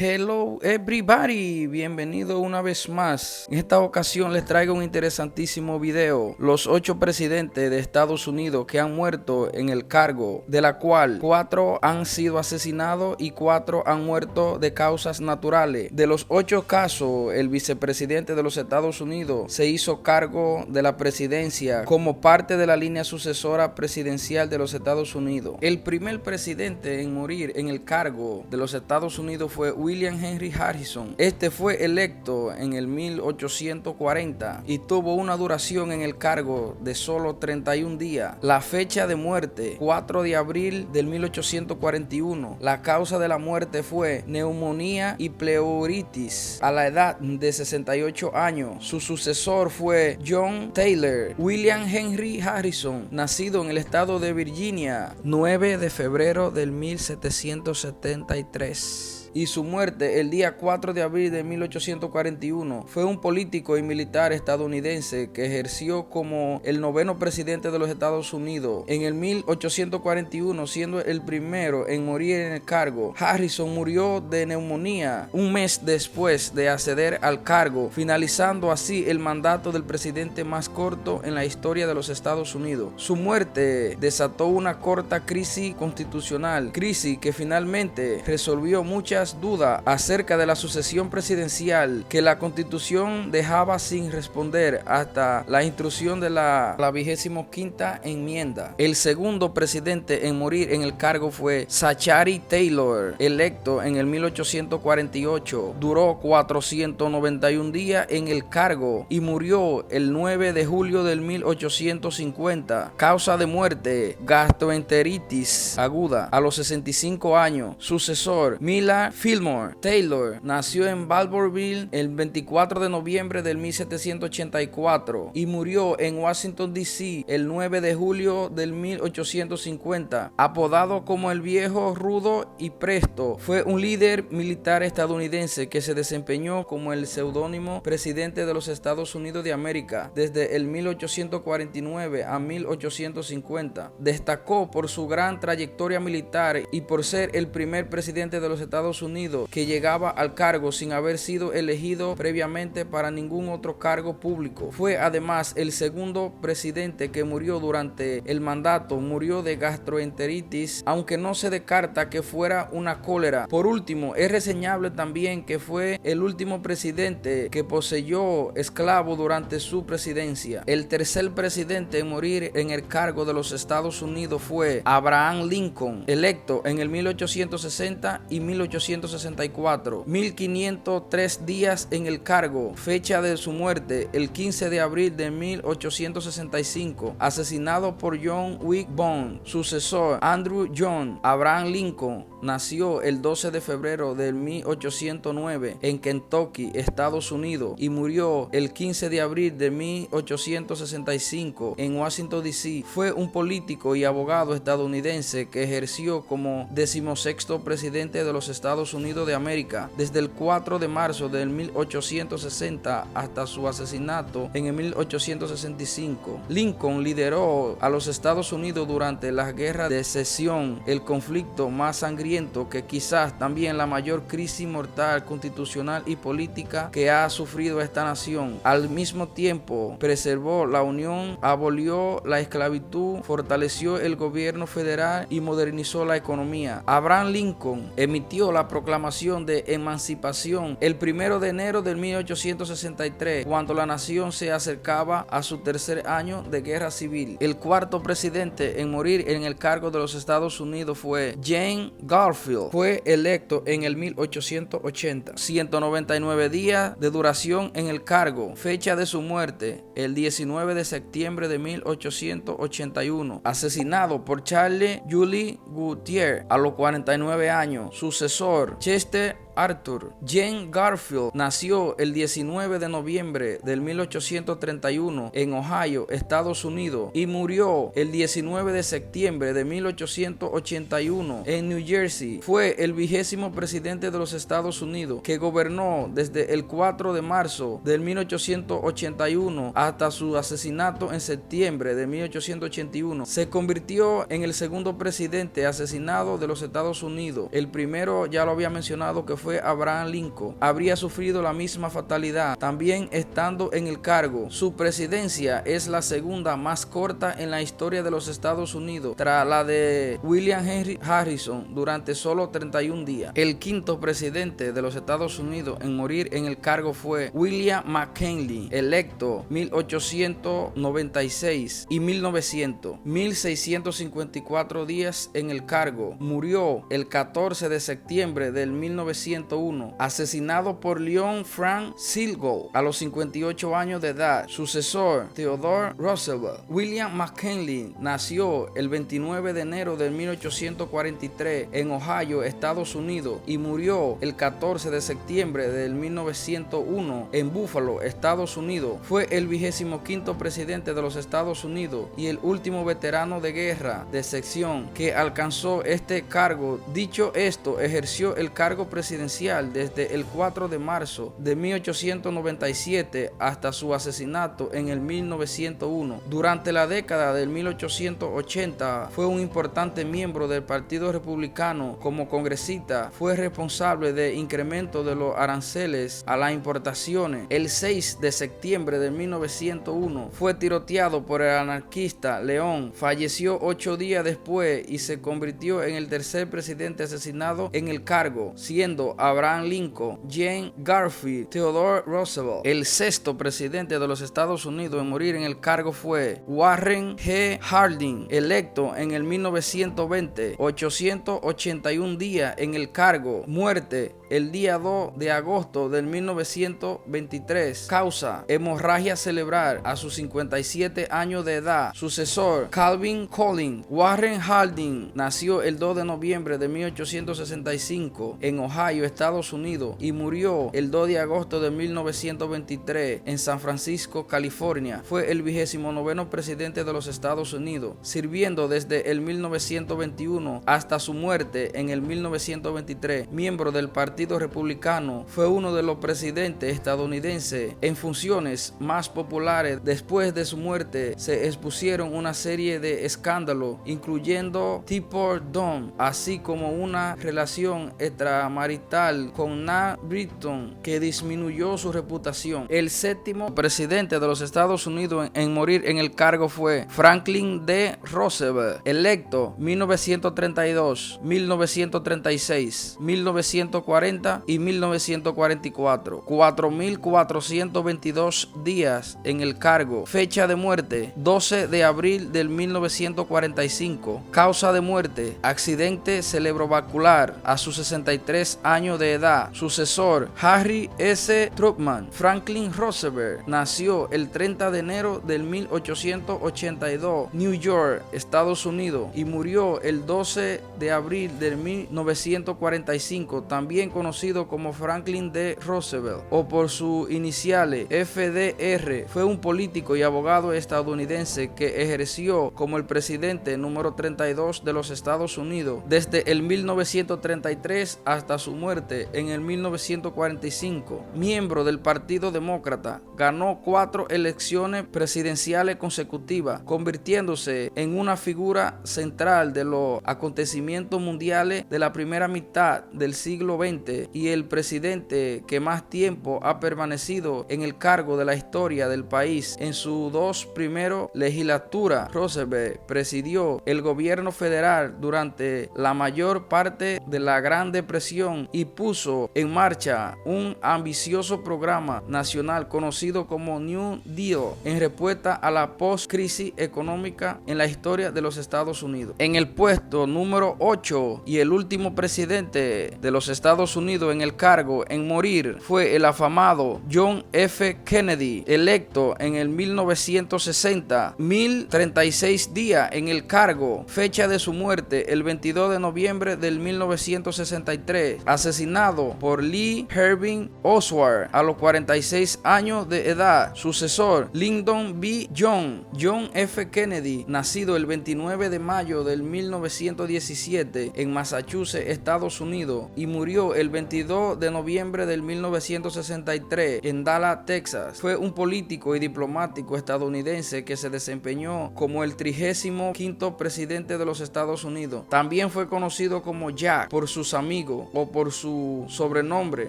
Hello everybody, bienvenido una vez más. En esta ocasión les traigo un interesantísimo video. Los 8 presidentes de Estados Unidos que han muerto en el cargo, de la cual 4 han sido asesinados y 4 han muerto de causas naturales. De los 8 casos, el vicepresidente de los Estados Unidos se hizo cargo de la presidencia como parte de la línea sucesora presidencial de los Estados Unidos. El primer presidente en morir en el cargo de los Estados Unidos fue William Henry Harrison. Este fue electo en el 1840 y tuvo una duración en el cargo de solo 31 días. La fecha de muerte, 4 de abril del 1841. La causa de la muerte fue neumonía y pleuritis a la edad de 68 años. Su sucesor fue John Taylor. William Henry Harrison, nacido en el estado de Virginia, 9 de febrero del 1773. Y su muerte el día 4 de abril de 1841. Fue un político y militar estadounidense que ejerció como el 9º presidente de los Estados Unidos. En el 1841, siendo el primero en morir en el cargo, Harrison murió de neumonía un mes después de acceder al cargo, finalizando así el mandato del presidente más corto en la historia de los Estados Unidos. Su muerte desató una corta crisis constitucional, crisis que finalmente resolvió muchas dudas acerca de la sucesión presidencial que la Constitución dejaba sin responder hasta la instrucción de la 25ª enmienda. El segundo presidente en morir en el cargo fue Zachary Taylor, electo en el 1848. Duró 491 días en el cargo y murió el 9 de julio del 1850. Causa de muerte: gastroenteritis aguda a los 65 años. Sucesor: Millard Fillmore. Taylor nació en Balboroville el 24 de noviembre del 1784 y murió en Washington, D.C. el 9 de julio del 1850. Apodado como el viejo rudo y presto, fue un líder militar estadounidense que se desempeñó como el seudónimo presidente de los Estados Unidos de América desde el 1849 a 1850. Destacó por su gran trayectoria militar y por ser el primer presidente de los Estados Unidos que llegaba al cargo sin haber sido elegido previamente para ningún otro cargo público. Fue además el segundo presidente que murió durante el mandato. Murió de gastroenteritis, aunque no se descarta que fuera una cólera. Por último, es reseñable también que fue el último presidente que poseyó esclavos durante su presidencia. El tercer presidente en morir en el cargo de los Estados Unidos fue Abraham Lincoln, electo en el 1860 y 1864. 1503 días en el cargo. Fecha de su muerte: el 15 de abril de 1865. Asesinado por John Wigbourne. Sucesor: Andrew John. Abraham Lincoln nació el 12 de febrero de 1809 en Kentucky, Estados Unidos, y murió el 15 de abril de 1865 en Washington, D.C. Fue un político y abogado estadounidense que ejerció como 16º presidente de los Estados Unidos de América desde el 4 de marzo del 1860 hasta su asesinato en el 1865. Lincoln lideró a los Estados Unidos durante la Guerra de Secesión, el conflicto más sangriento que quizás también la mayor crisis mortal constitucional y política que ha sufrido esta nación. Al mismo tiempo, preservó la unión, abolió la esclavitud, fortaleció el gobierno federal y modernizó la economía. Abraham Lincoln emitió la proclamación de emancipación el 1 de enero de 1863, cuando la nación se acercaba a su tercer año de guerra civil. El cuarto presidente en morir en el cargo de los Estados Unidos fue James Garfield. Fue electo en el 1880. 199 días de duración en el cargo. Fecha de su muerte: el 19 de septiembre de 1881. Asesinado por Charles Julie Gutierre a los 49 años. Sucesor: Chester Arthur. James Garfield nació el 19 de noviembre del 1831 en Ohio, Estados Unidos, y murió el 19 de septiembre de 1881 en New Jersey. Fue el 20º presidente de los Estados Unidos, que gobernó desde el 4 de marzo del 1881 hasta su asesinato en septiembre de 1881. Se convirtió en el segundo presidente asesinado de los Estados Unidos. El primero ya lo había mencionado, que fue Abraham Lincoln, habría sufrido la misma fatalidad, también estando en el cargo. Su presidencia es la segunda más corta en la historia de los Estados Unidos, tras la de William Henry Harrison, durante solo 31 días. El quinto presidente de los Estados Unidos en morir en el cargo fue William McKinley, electo 1896 y 1654 días en el cargo. Murió el 14 de septiembre del 1901, asesinado por Leon Frank Silgo a los 58 años de edad. Sucesor, Theodore Roosevelt. William McKinley nació el 29 de enero de 1843 en Ohio, Estados Unidos, y murió el 14 de septiembre del 1901 en Buffalo, Estados Unidos. Fue el 25º presidente de los Estados Unidos y el último veterano de guerra de sección que alcanzó este cargo. Dicho esto, ejerció el cargo presidencial desde el 4 de marzo de 1897 hasta su asesinato en el 1901. Durante la década del 1880 fue un importante miembro del Partido Republicano. Como congresista fue responsable de incremento de los aranceles a las importaciones. El 6 de septiembre de 1901 fue tiroteado por el anarquista León. Falleció 8 días después y se convirtió en el tercer presidente asesinado en el cargo, siendo Abraham Lincoln, James Garfield, Theodore Roosevelt. El sexto presidente de los Estados Unidos en morir en el cargo fue Warren G. Harding, electo en el 1920, 881 días en el cargo. Muerte el día 2 de agosto del 1923. Causa: hemorragia cerebral a sus 57 años de edad. Sucesor: Calvin Collins. Warren Harding nació el 2 de noviembre de 1865 en Ohio, Estados Unidos, y murió el 2 de agosto de 1923 en San Francisco, California. Fue el 29º presidente de los Estados Unidos, sirviendo desde el 1921 hasta su muerte en el 1923. Miembro del Partido Republicano, fue uno de los presidentes estadounidenses en funciones más populares. Después de su muerte se expusieron una serie de escándalos, incluyendo Tipper Dome, así como una relación extramarital con Nat Britton que disminuyó su reputación. El séptimo presidente de los Estados Unidos en morir en el cargo fue Franklin D. Roosevelt, electo 1932, 1936, 1940 y 1944. 4.422 días en el cargo. Fecha de muerte: 12 de abril del 1945. Causa de muerte: accidente cerebrovascular a sus 63 años de edad. Sucesor: Harry S. Truman. Franklin Roosevelt nació el 30 de enero del 1882, New York, Estados Unidos, y murió el 12 de abril de 1945, también conocido como Franklin D. Roosevelt o por sus iniciales FDR. Fue un político y abogado estadounidense que ejerció como el presidente número 32 de los Estados Unidos desde el 1933 hasta su muerte en el 1945. Miembro del Partido Demócrata, ganó 4 elecciones presidenciales consecutivas, convirtiéndose en una figura central de los acontecimientos mundiales de la primera mitad del siglo XX y el presidente que más tiempo ha permanecido en el cargo de la historia del país. En sus 2 primeras legislaturas, Roosevelt presidió el gobierno federal durante la mayor parte de la Gran Depresión y puso en marcha un ambicioso programa nacional conocido como New Deal en respuesta a la post-crisis económica en la historia de los Estados Unidos. En el puesto número 8 y el último presidente de los Estados Unidos en el cargo en morir fue el afamado John F. Kennedy, electo en el 1960, 1036 días en el cargo. Fecha de su muerte: el 22 de noviembre del 1963, asesinado por Lee Harvey Oswald a los 46 años de edad. Sucesor: Lyndon B. Johnson. John F. Kennedy, nacido el 29 de mayo del 1917 17 en Massachusetts, Estados Unidos, y murió el 22 de noviembre del 1963 en Dallas, Texas. Fue un político y diplomático estadounidense que se desempeñó como el 35º presidente de los Estados Unidos. También fue conocido como Jack por sus amigos o por su sobrenombre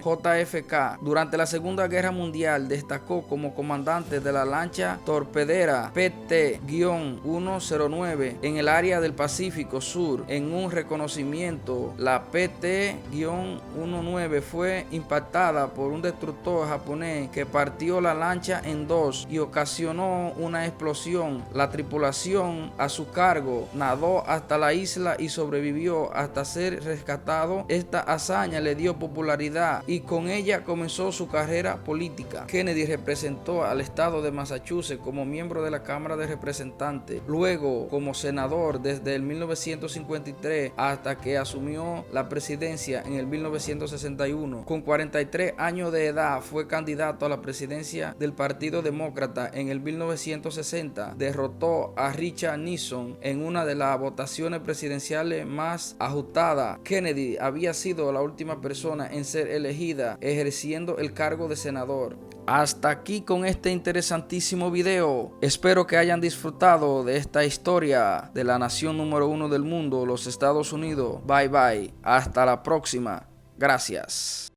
JFK. Durante la Segunda Guerra Mundial destacó como comandante de la lancha torpedera PT-109 en el área del Pacífico Sur. En un reconocimiento, la PT-19 fue impactada por un destructor japonés que partió la lancha en dos y ocasionó una explosión. La tripulación a su cargo nadó hasta la isla y sobrevivió hasta ser rescatado. Esta hazaña le dio popularidad y con ella comenzó su carrera política. Kennedy representó al estado de Massachusetts como miembro de la Cámara de Representantes, luego como senador desde el 1953 hasta que asumió la presidencia en el 1961. Con 43 años de edad fue candidato a la presidencia del Partido Demócrata. En el 1960 derrotó a Richard Nixon en una de las votaciones presidenciales más ajustadas. Kennedy había sido la última persona en ser elegida ejerciendo el cargo de senador. Hasta aquí con este interesantísimo video. Espero que hayan disfrutado de esta historia de la nación número 1 del mundo, los Estados Unidos. Bye bye. Hasta la próxima. Gracias.